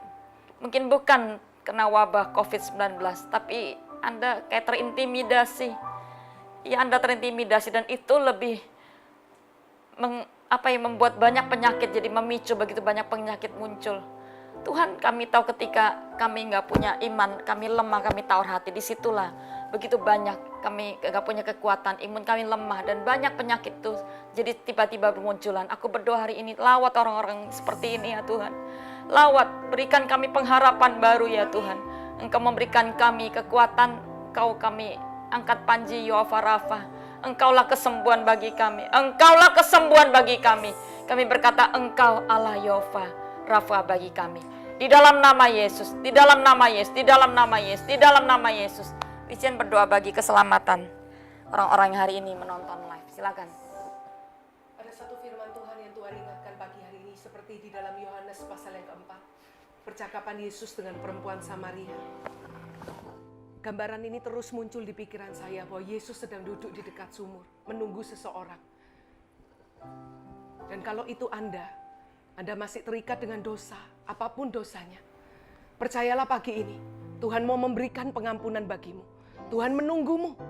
Mungkin bukan kena wabah COVID-19, tapi Anda kayak terintimidasi. Ya Anda terintimidasi, dan itu lebih membuat banyak penyakit, jadi memicu begitu banyak penyakit muncul. Tuhan, kami tahu ketika kami nggak punya iman, kami lemah, kami tawar hati, disitulah begitu banyak kami nggak punya kekuatan, imun kami lemah, dan banyak penyakit tuh jadi tiba-tiba bermunculan. Aku berdoa hari ini, lawat orang-orang seperti ini ya Tuhan. Lawat, berikan kami pengharapan baru ya Tuhan. Engkau memberikan kami kekuatan, kami angkat panji Yehova Rafa. Engkaulah kesembuhan bagi kami. Engkaulah kesembuhan bagi kami. Kami berkata, Engkau Allah Yehova Rafa bagi kami. Di dalam nama Yesus, di dalam nama Yesus, di dalam nama Yesus, di dalam nama Yesus. Izin berdoa bagi keselamatan orang-orang yang hari ini menonton live. Silakan. Ada satu firman Tuhan yang Tuhan ingatkan pagi hari ini, seperti di dalam Yohanes pasal yang keempat. Percakapan Yesus dengan perempuan Samaria. Gambaran ini terus muncul di pikiran saya bahwa Yesus sedang duduk di dekat sumur, menunggu seseorang. Dan kalau itu Anda masih terikat dengan dosa, apapun dosanya, percayalah pagi ini, Tuhan mau memberikan pengampunan bagimu. Tuhan menunggumu.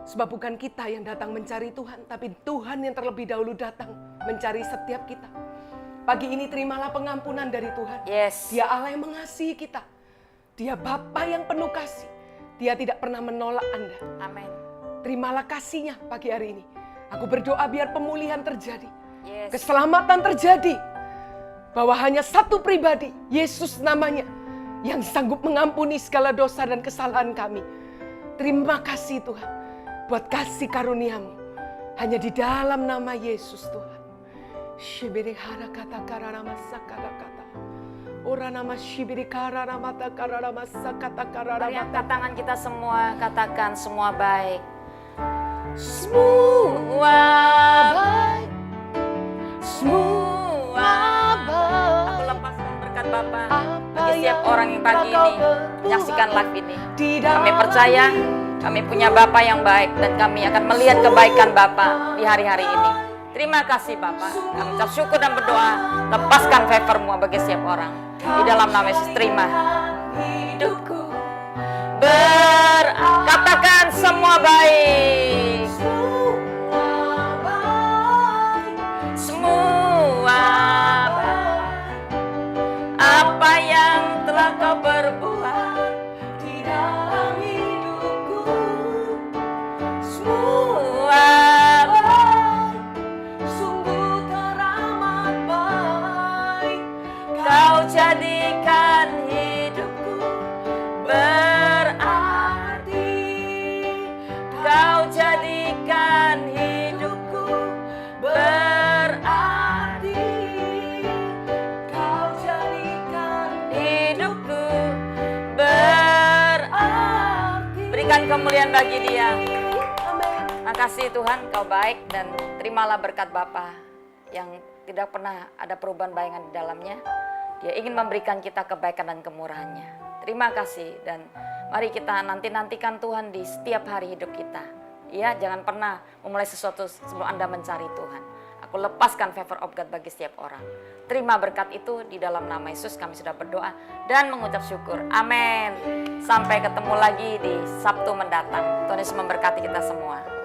Sebab bukan kita yang datang mencari Tuhan, tapi Tuhan yang terlebih dahulu datang mencari setiap kita. Pagi ini terimalah pengampunan dari Tuhan. Yes. Dia Allah yang mengasihi kita. Dia Bapa yang penuh kasih. Dia tidak pernah menolak Anda. Amin. Terimalah kasih-Nya pagi hari ini. Aku berdoa biar pemulihan terjadi. Yes. Keselamatan terjadi. Bahwa hanya satu pribadi, Yesus namanya, yang sanggup mengampuni segala dosa dan kesalahan kami. Terima kasih Tuhan, buat kasih karunia-Mu. Hanya di dalam nama Yesus Tuhan. Ora nama shibiri kara nama takara nama sakata kara Mari nama angkat tangan kita semua, katakan semua baik. Semua baik. Semua baik. Aku lepaskan berkat Bapa bagi setiap orang yang pagi ini menyaksikan live ini. Kami percaya kami punya Bapa yang baik dan kami akan melihat kebaikan Bapa di hari-hari ini. Terima kasih Bapa. Kami ucap syukur dan berdoa. Lepaskan favor-Mu bagi setiap orang. Di dalam nama Yesus terima hidupku katakan semua baik. Semua baik. Apa yang telah Kau perbuat di dalam hidupku. Semua baik. Sungguh teramat baik. Kau jadikan hidupku berarti. Kau jadikan hidupku berarti. Kau jadikan hidupku berarti. Berikan kemuliaan bagi Dia. Makasih Tuhan, Kau baik dan terimalah berkat Bapa yang tidak pernah ada perubahan bayangan di dalamnya. Dia ingin memberikan kita kebaikan dan kemurahannya. Terima kasih dan mari kita nantikan Tuhan di setiap hari hidup kita. Ya, jangan pernah memulai sesuatu sebelum Anda mencari Tuhan. Aku lepaskan favor of God bagi setiap orang. Terima berkat itu di dalam nama Yesus kami sudah berdoa dan mengucap syukur. Amin. Sampai ketemu lagi di Sabtu mendatang. Tuhan Yesus memberkati kita semua.